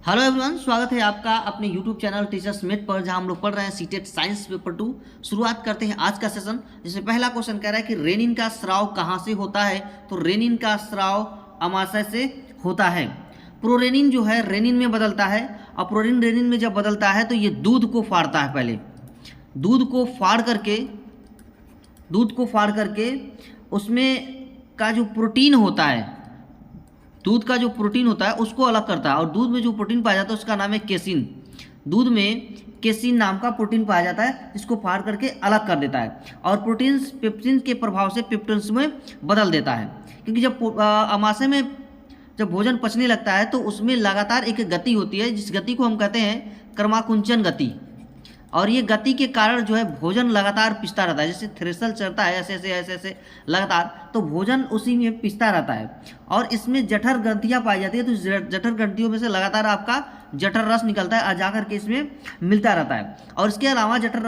Hello everyone, स्वागत है आपका अपने यूट्यूब चैनल टीचर्स मेट पर, जहां हम लोग पढ़ रहे हैं सीटेट साइंस पेपर 2। शुरुआत करते हैं आज का सेशन, जिसमें पहला क्वेश्चन कह रहा है कि रेनिन का स्राव कहां से होता है। तो रेनिन का स्राव अमाशय से होता है। प्रोरेनिन जो है रेनिन में बदलता है, और प्रोरेनिन रेनिन में जब बदलता है तो ये दूध को फाड़ता है। पहले दूध को फाड़ करके उसमें का जो प्रोटीन होता है, दूध का जो प्रोटीन होता है उसको अलग करता है, और दूध में जो प्रोटीन पाया जाता है उसका नाम है केसिन। दूध में केसिन नाम का प्रोटीन पाया जाता है, जिसको फाड़ करके अलग कर देता है, और प्रोटीन पेप्सिन के प्रभाव से पेप्टोन्स में बदल देता है। क्योंकि जब अमाशय में जब भोजन पचने लगता है तो उसमें लगातार एक गति होती है, जिस गति को हम कहते हैं क्रमाकुंचन गति। और ये गति के कारण जो है भोजन लगातार पिसता रहता है। जैसे थ्रेशल चलता है ऐसे ऐसे लगातार, तो भोजन उसी में पिसता रहता है। और इसमें जठर ग्रंथियाँ पाई जाती है, तो जठर ग्रंथियों में से लगातार आपका जठर रस निकलता है और जाकर के इसमें मिलता रहता है। और इसके अलावा जठर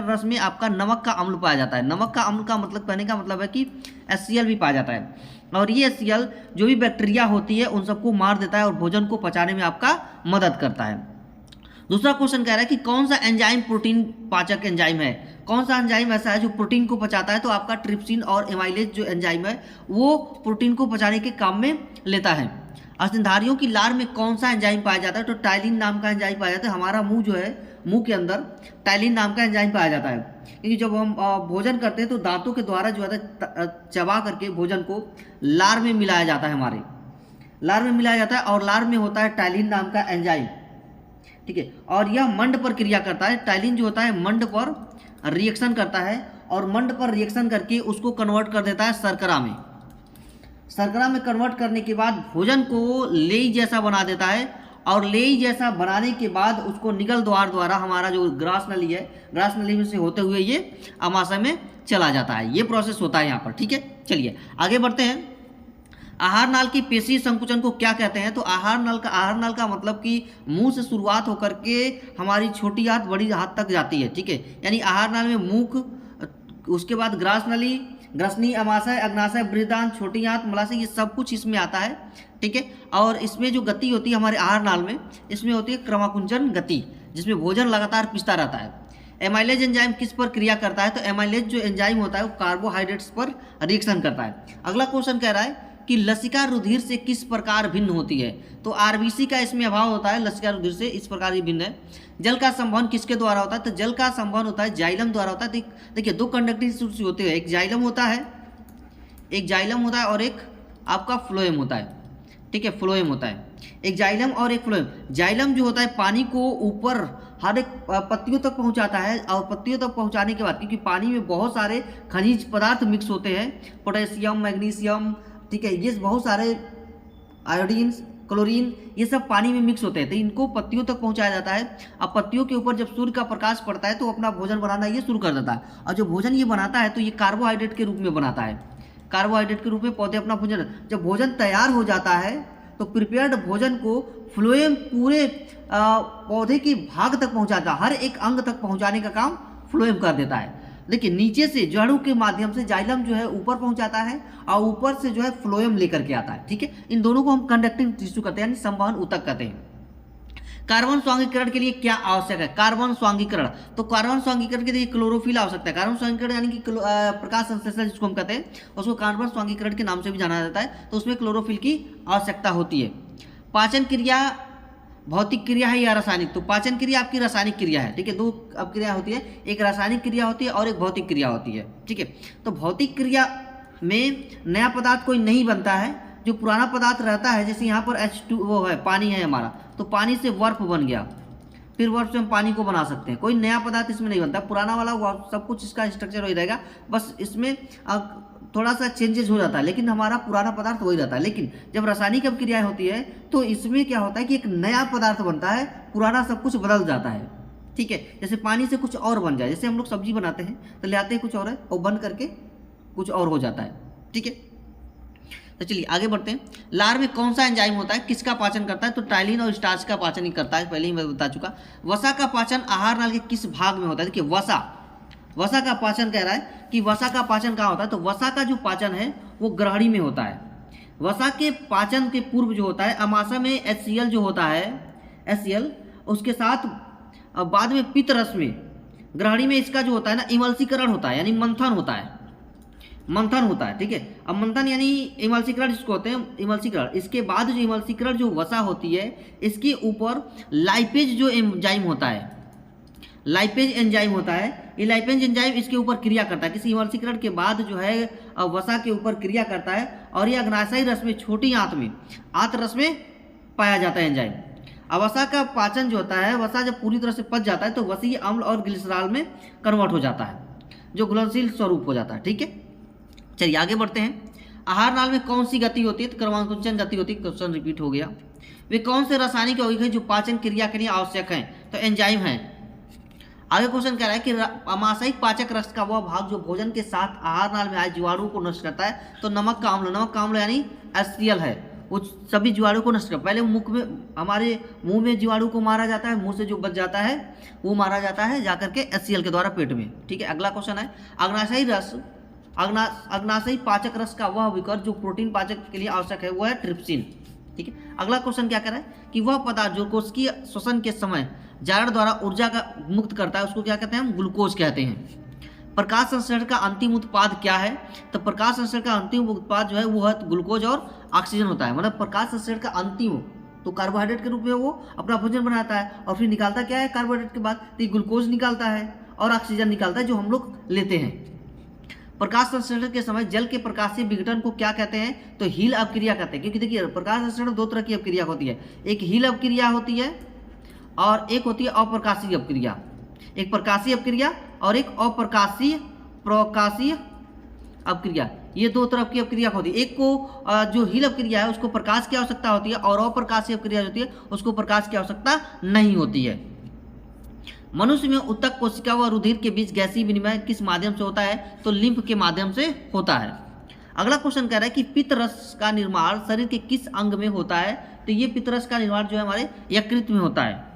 रस में आपका नमक का अम्ल पाया जाता है। नमक का अम्ल का मतलब कहने का मतलब है कि HCl भी पाया जाता है, और ये HCl जो भी बैक्टीरिया होती है उन सबको मार देता है और भोजन को पचाने में आपका मदद करता है। दूसरा क्वेश्चन कह रहा है कि कौन सा एंजाइम प्रोटीन पाचक एंजाइम है। कौन सा एंजाइम ऐसा है जो प्रोटीन को पचाता है। तो आपका ट्रिप्सिन और एमाइलेज जो एंजाइम है वो प्रोटीन को पचाने के काम में लेता है। स्तनधारियों की लार में कौन सा एंजाइम पाया जाता है। तो टाइलिन नाम का एंजाइम पाया जाता है। हमारा मुंह जो है, मुंह के अंदर टाइलिन नाम का एंजाइम पाया जाता है, क्योंकि जब हम भोजन करते हैं तो दांतों के द्वारा जो है चबा करके भोजन को लार में मिलाया जाता है। हमारे लार में मिलाया जाता है, और लार में होता है टाइलिन नाम का एंजाइम। ठीक है, और यह मंड पर क्रिया करता है। टाइलिन जो होता है मंड पर रिएक्शन करता है, और मंड पर रिएक्शन करके उसको कन्वर्ट कर देता है शर्करा में। शर्करा में कन्वर्ट करने के बाद भोजन को लेई जैसा बना देता है, और लेई जैसा बनाने के बाद उसको निगल द्वार द्वारा हमारा जो ग्रास नली है, ग्रास नली में से होते हुए ये अमाशय में चला जाता है। ये प्रोसेस होता है यहाँ पर। ठीक है, चलिए आगे बढ़ते हैं। आहार नाल की पेशी संकुचन को क्या कहते हैं। तो आहार नाल का मतलब कि मुंह से शुरुआत होकर के हमारी छोटी हाथ बड़ी हाथ तक जाती है। ठीक है, यानी आहार नाल में मुख, उसके बाद ग्रास नली, ग्रसनी, अमाशय, अग्नाशय, बृहदांत, छोटी आंत, मलाशय, ये सब कुछ इसमें आता है। ठीक है, और इसमें जो गति होती है हमारे आहार नाल में, इसमें होती है क्रमाकुंचन गति, जिसमें भोजन लगातार पिसता रहता है। एमाइलेज एंजाइम किस पर क्रिया करता है। तो एमाइलेज जो एंजाइम होता है वो कार्बोहाइड्रेट्स पर रिएक्शन करता है। अगला क्वेश्चन कह रहा है कि लसिका रुधिर से किस प्रकार भिन्न होती है। तो RBC का इसमें अभाव होता है, लसिका रुधिर से इस प्रकार ही भिन्न है। जल का संवहन किसके द्वारा होता है। तो जल का संवहन होता है जाइलम द्वारा होता है। देखिए दो कंडक्टिंग टिश्यूज होते हैं, एक जाइलम होता है और एक आपका फ्लोएम होता है। ठीक है, फ्लोएम होता है, एक जाइलम और एक फ्लोएम। जाइलम जो होता है पानी को ऊपर हर एक पत्तियों तक पहुंचाता है, और पत्तियों तक पहुंचाने के बाद, क्योंकि पानी में बहुत सारे खनिज पदार्थ मिक्स होते हैं, पोटेशियम, मैग्नीशियम, ठीक है, ये बहुत सारे आयोडीन, क्लोरीन, ये सब पानी में मिक्स होते हैं, तो इनको पत्तियों तक पहुंचाया जाता है। अब पत्तियों के ऊपर जब सूर्य का प्रकाश पड़ता है तो अपना भोजन बनाना ये शुरू कर देता है, और जो भोजन ये बनाता है तो ये कार्बोहाइड्रेट के रूप में बनाता है। कार्बोहाइड्रेट के रूप में पौधे अपना भोजन, जब भोजन तैयार हो जाता है तो प्रिपेयर्ड भोजन को फ्लोएम पूरे पौधे के भाग तक पहुँचाता है, हर एक अंग तक पहुँचाने का काम फ्लोएम कर देता है। देखिए नीचे से जड़ों के माध्यम से जाइलम जो है ऊपर पहुंचाता है, और ऊपर से जो है फ्लोएम लेकर के आता है। ठीक है, इन दोनों को हम कंडक्टिंग टिश्यू कहते हैं, यानी संवहन ऊतक कहते हैं। कार्बन स्वांगीकरण के लिए क्या आवश्यक है। कार्बन स्वांगीकरण, तो कार्बन स्वांगीकरण के लिए क्लोरोफिल आवश्यकता है। कार्बन स्वांगीकरण यानी कि प्रकाश संश्लेषण जिसको हम कहते हैं, उसको कार्बन स्वांगीकरण के नाम से भी जाना जाता है। तो उसमें क्लोरोफिल की आवश्यकता होती है। पाचन क्रिया भौतिक क्रिया है या रासायनिक। तो पाचन क्रिया आपकी रासायनिक क्रिया है। ठीक है, दो अब क्रिया होती है, एक रासायनिक क्रिया होती है और एक भौतिक क्रिया होती है। ठीक है, तो भौतिक क्रिया में नया पदार्थ कोई नहीं बनता है, जो पुराना पदार्थ रहता है, जैसे यहाँ पर H2O है, पानी है हमारा, तो पानी से बर्फ बन गया, फिर बर्फ से हम पानी को बना सकते हैं। कोई नया पदार्थ इसमें नहीं बनता, पुराना वाला सब कुछ इसका स्ट्रक्चर वही रहेगा, बस इसमें थोड़ा सा चेंजेस हो जाता है, लेकिन हमारा पुराना पदार्थ वही रहता है। लेकिन जब रासायनिक अभिक्रियाएं होती है तो इसमें क्या होता है कि एक नया पदार्थ बनता है, पुराना सब कुछ बदल जाता है। ठीक है, जैसे पानी से कुछ और बन जाए, जैसे हम लोग सब्जी बनाते हैं तो ले आते हैं कुछ और है, और बन करके कुछ और हो जाता है। ठीक है, तो चलिए आगे बढ़ते हैं। लार में कौन सा एंजाइम होता है, किसका पाचन करता है। तो टाइलिन और स्टार्च का पाचन ही करता है, पहले ही मैं बता चुका। वसा का पाचन आहार नाल के किस भाग में होता है। देखिए वसा का पाचन कह रहा है कि वसा का पाचन कहाँ होता है। तो वसा का जो पाचन है वो ग्रहणी में होता है। वसा के पाचन के पूर्व जो होता है अमाशय में HCl जो होता है, HCl उसके साथ बाद में पित्त रस में ग्रहणी में इसका जो होता है ना इमल्सीकरण होता है, यानी मंथन होता है, मंथन होता है। ठीक है, अब मंथन यानी इमल्सीकरण जिसको होते हैं इमल्सीकरण, इसके बाद जो इमल्सीकरण जो वसा होती है इसके ऊपर लाइपेज जो एंजाइम होता है, लाइपेज एंजाइम होता है, ये लाइपेज एंजाइम इसके ऊपर क्रिया करता है, किसी इमल्सीकरण के बाद जो है वसा के ऊपर क्रिया करता है और ये अग्नाशयी रस में छोटी आंत में आंत रस में पाया जाता है एंजाइम। अब वसा का पाचन जो होता है, वसा जब पूरी तरह से पच जाता है तो वसीय अम्ल और ग्लिसरॉल में कन्वर्ट हो जाता है, जो घुलनशील स्वरूप हो जाता है। ठीक है, चलिए आगे बढ़ते हैं। आहार नाल में कौन सी गति होती है? तो क्रमांकुचन गति होती है। क्वेश्चन रिपीट हो गया। वे कौन से रासायनिक यौगिक हैं जो पाचन क्रिया के लिए आवश्यक हैं? तो एंजाइम हैं। आगे क्वेश्चन कह रहा है कि अमाशयिक पाचक रस का वह भाग जो भोजन के साथ आहार नाल में आए जीवाणु को नष्ट करता है, तो नमक का अम्ल, नमक का अम्ल यानी HCl है, वो सभी जीवाणु को नष्ट कर, पहले मुख में हमारे मुंह में जीवाणु को मारा जाता है, मुंह से जो बच जाता है वो मारा जाता है जाकर के HCl के द्वारा पेट में। ठीक है, अगला क्वेश्चन है अग्नाशयी रस, अग्नाशयी पाचक रस का वह विकर जो प्रोटीन पाचक के लिए आवश्यक है वो है ट्रिप्सिन। ठीक है, अगला क्वेश्चन क्या कर रहा है कि वह पदार्थ जो कोशिकीय श्वसन के समय जारक द्वारा ऊर्जा का मुक्त करता है उसको क्या कहते हैं? हम ग्लूकोज कहते हैं। प्रकाश संश्लेषण का अंतिम उत्पाद क्या है? तो प्रकाश संश्लेषण का अंतिम उत्पाद जो है वो है ग्लूकोज और ऑक्सीजन होता है। मतलब प्रकाश संश्लेषण का अंतिम तो कार्बोहाइड्रेट के रूप में वो अपना भोजन बनाता है और फिर निकालता क्या है कार्बोहाइड्रेट के बाद? तो ग्लूकोज निकालता है और ऑक्सीजन निकालता है जो हम लोग लेते हैं। प्रकाश संश्लेषण के समय जल के प्रकाशीय विघटन को क्या कहते हैं? तो हील अपक्रिया कहते हैं। क्योंकि देखिए प्रकाश संश्लेषण दो तरह की अपक्रिया होती है, एक हील अपक्रिया होती है और एक होती है अप्रकाशीय अपक्रिया। एक प्रकाशीय अपक्रिया और एक अप्रकाशीय प्रकाशीय अपक्रिया, ये दो तरह की अपक्रिया होती है। एक को जो हील अपक्रिया है उसको प्रकाश की आवश्यकता होती है और अप्रकाशीय अपक्रिया होती है उसको प्रकाश की आवश्यकता नहीं होती है। मनुष्य में उत्तक कोशिका व रुधिर के बीच गैसीय विनिमय किस माध्यम से होता है? तो लिम्फ के माध्यम से होता है। अगला क्वेश्चन कह रहा है कि पित्त रस का निर्माण शरीर के किस अंग में होता है? तो ये पित्त रस का निर्माण जो है हमारे यकृत में होता है।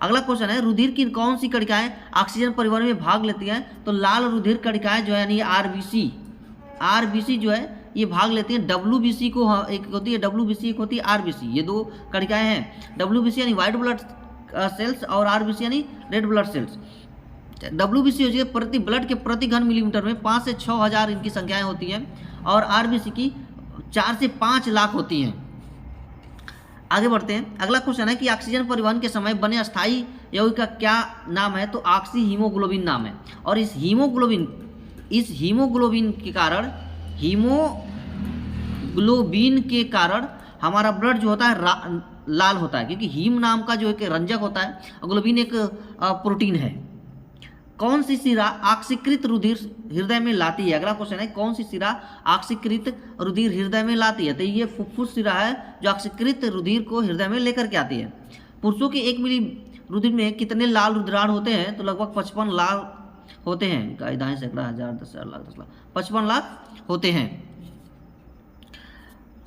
अगला क्वेश्चन है रुधिर की कौन सी कणिकाएं ऑक्सीजन परिवहन में भाग लेती हैं? तो लाल रुधिर कणिकाएं जो है यानी आरबीसी जो है ये भाग लेती हैं। WBC को एक होती है WBC, एक होती है RBC, ये दो कणिकाएं हैं। WBC यानी व्हाइट ब्लड सेल्स और RBC यानी रेड ब्लड सेल्स। WBC होती है प्रति ब्लड के प्रति घन मिलीमीटर में 5 से 6 हज़ार इनकी संख्याएं होती हैं और RBC की 4 से 5 लाख होती हैं। आगे बढ़ते हैं। अगला क्वेश्चन है कि ऑक्सीजन परिवहन के समय बने अस्थायी यौगिक का क्या नाम है? तो ऑक्सी हीमोग्लोबिन नाम है। और इस हीमोग्लोबिन के कारण हमारा ब्लड जो होता है लाल होता है, क्योंकि हीम नाम का जो एक रंजक होता है, ग्लोबिन एक प्रोटीन है। कौन सी शिरा ऑक्सीकृत रुधिर हृदय में लाती है? अगला क्वेश्चन है कौन सी शिरा ऑक्सीकृत रुधिर हृदय में लाती है? तो ये फुफ्फुस शिरा है जो ऑक्सीकृत रुधिर को हृदय में लेकर के आती है। पुरुषों के 1 मिली रुधिर में कितने लाल रुधिराणु होते हैं? तो लगभग 55 लाख होते हैं। इकाई दाएं सैकड़ा, हजार, 10,000, लाख, 10 लाख, 55 लाख होते हैं।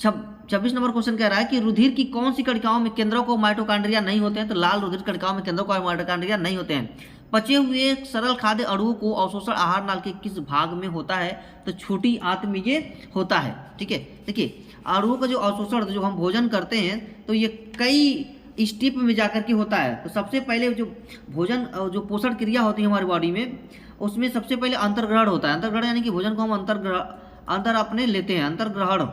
26 नंबर क्वेश्चन कह रहा है कि रुधिर की कौन सी कणिकाओं में केंद्रों को माइटोकॉन्ड्रिया नहीं होते हैं? तो लाल रुधिर कणिकाओं में केंद्रों को माइटोकॉन्ड्रिया नहीं होते हैं। पचे हुए सरल खाद्य अणुओं को अवशोषण आहार नाल के किस भाग में होता है? तो छोटी आंत में ये होता है। ठीक है, देखिए अणुओं का जो अवशोषण जो हम भोजन करते हैं तो ये कई स्टेप में जाकर के होता है। तो सबसे पहले जो भोजन जो पोषण क्रिया होती है हमारी बॉडी में, उसमें सबसे पहले अंतर्ग्रहण होता है। अंतर्ग्रहण यानी कि भोजन को हम अंतर अपने लेते हैं, अंतर्ग्रहण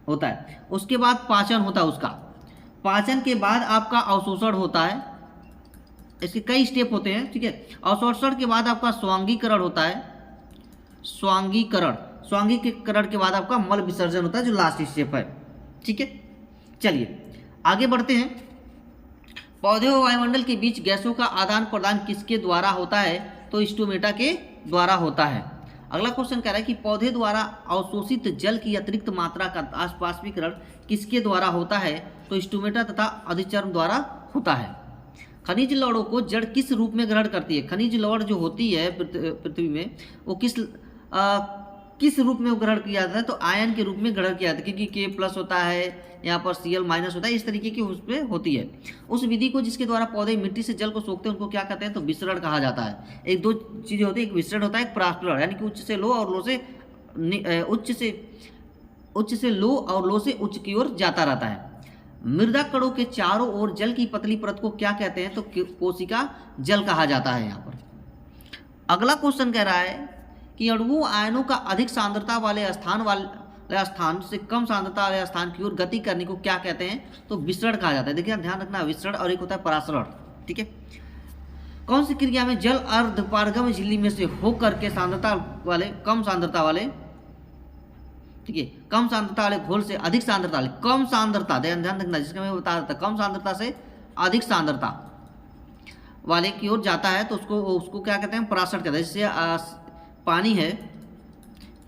होता है। उसके बाद पाचन होता है, उसका पाचन के बाद आपका अवशोषण होता है। इसके कई स्टेप होते हैं। ठीक है, अवशोषण के बाद आपका स्वांगीकरण होता है, स्वांगीकरण के बाद आपका मल विसर्जन होता है जो लास्ट स्टेप है। ठीक है, चलिए आगे बढ़ते हैं। पौधे और वायुमंडल के बीच गैसों का आदान प्रदान किसके द्वारा होता है? तो स्टोमेटा के द्वारा होता है। अगला क्वेश्चन कह रहा है कि पौधे द्वारा अवशोषित जल की अतिरिक्त मात्रा का वाष्पीकरण किसके द्वारा होता है? तो स्टोमेटा तथा अधिचर्म द्वारा होता है। खनिज लवणों को जड़ किस रूप में ग्रहण करती है? खनिज लवण जो होती है पृथ्वी में वो किस रूप में ग्रहण किया जाता है? तो आयन के रूप में ग्रहण किया जाता है, क्योंकि K+ होता है, यहाँ पर Cl- होता है, इस तरीके की उसमें होती है। उस विधि को जिसके द्वारा पौधे मिट्टी से जल को सोखते हैं उनको क्या कहते हैं? तो विसरण कहा जाता है। एक दो चीज़ें होती है, एक विसरण होता है, एक परास्परण, यानी कि उच्च से लो और लो से उच्च से उच्च से लो और लो से उच्च की ओर जाता रहता है। मृदा कणों के चारों ओर जल की पतली परत को क्या कहते हैं? तो कोशिका जल कहा जाता है यहाँ पर। अगला क्वेश्चन कह रहा है कि अणुओं आयनों का अधिक सांद्रता वाले स्थान से कम सांद्रता वाले स्थान की ओर गति करने को क्या कहते हैं? तो विसरण कहा जाता है। देखिए ध्यान रखना, विसरण और एक होता है परासरण। ठीक है, कौन सी क्रिया में जल अर्धपारगम्य झिल्ली में से होकर के कम सांद्रता वाले ठीक है, कम सांद्रता वाले घोल से अधिक सांद्रता वाले कम सांद्रता, ध्यान रखना, जिसका मैं बता रहा था, कम सांद्रता से अधिक सांद्रता वाले की ओर जाता है तो उसको क्या कहते हैं? परासरण कहते हैं। जैसे पानी है,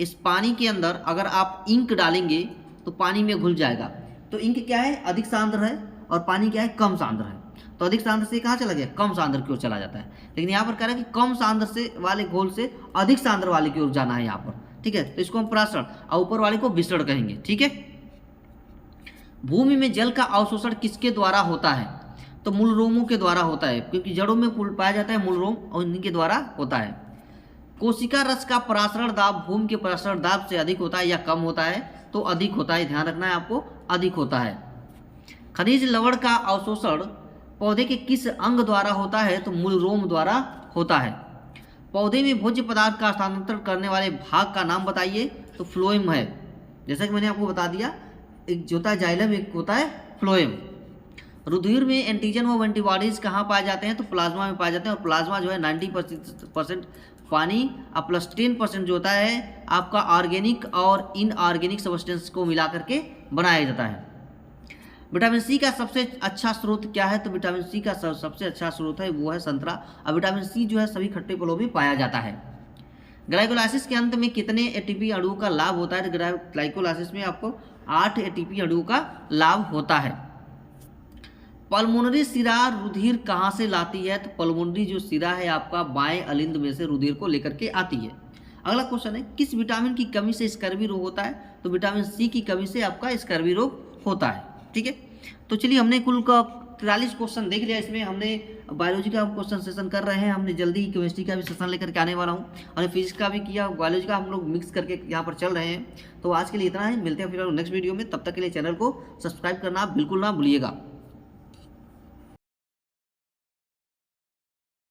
इस पानी के अंदर अगर आप इंक डालेंगे तो पानी में घुल जाएगा। तो इंक क्या है? अधिक सांद्र है, और पानी क्या है? कम सांद्र है। तो अधिक सांद्र से कहाँ चला गया? कम सांद्र की ओर चला जाता है। लेकिन यहाँ पर कह रहा है कि कम सांद्र से वाले घोल से अधिक सांद्र वाले की ओर जाना है यहाँ पर। ठीक है, तो इसको हम परासरण और ऊपर वाले को विसरण कहेंगे। ठीक है, भूमि में जल का अवशोषण किसके द्वारा होता है? तो मूलरोमों के द्वारा होता है, क्योंकि जड़ों में पाया जाता है मूलरोम, और इनके द्वारा होता है। कोशिका रस का परासरण दाब भूमि के परासरण दाब से अधिक होता है या कम होता है? तो अधिक होता है, ध्यान रखना है आपको, अधिक होता है। खनिज लवण का अवशोषण पौधे के किस अंग द्वारा होता है? तो मूलरोम द्वारा होता है। पौधे में भोज्य पदार्थ का स्थानांतरण करने वाले भाग का नाम बताइए? तो फ्लोएम है। जैसा कि मैंने आपको बता दिया, एक जो होता है जाइलम, एक होता है फ्लोएम। रुधिर में एंटीजन व एंटीबॉडीज कहाँ पाए जाते हैं? तो प्लाज्मा में पाए जाते हैं। और प्लाज्मा जो है 90% पानी और प्लस 10% जो होता है आपका ऑर्गेनिक और इनऑर्गेनिक सब्सटेंस को मिला करके बनाया जाता है। विटामिन सी का सबसे अच्छा स्रोत क्या है? तो विटामिन सी का सबसे अच्छा स्रोत है वो है संतरा। और विटामिन सी जो है सभी खट्टे फलों में पाया जाता है। ग्लाइकोलाइसिस के अंत में कितने एटीपी अणुओं का लाभ होता है? तो ग्लाइकोलाइसिस में आपको 8 एटीपी अणुओं का लाभ होता है। पल्मोनरी सिरा रुधिर कहाँ से लाती है? तो पल्मोनरी जो सिरा है आपका बाएं अलिंद में से रुधिर को लेकर के आती है। अगला क्वेश्चन है, किस विटामिन की कमी से स्कर्वी रोग होता है? तो विटामिन सी की कमी से आपका स्कर्वी रोग होता है। ठीक है, तो चलिए हमने कुल का 43 क्वेश्चन देख लिया। इसमें हमने बायोलॉजी का क्वेश्चन सेशन कर रहे हैं, हमने जल्दी ही केमिस्ट्री का भी सेशन लेकर के आने वाला हूँ, और फिजिक्स का भी किया, बायोलॉजी का हम लोग मिक्स करके यहाँ पर चल रहे हैं। तो आज के लिए इतना ही, मिलते हैं फिर नेक्स्ट वीडियो में। तब तक के लिए चैनल को सब्सक्राइब करना बिल्कुल ना भूलिएगा।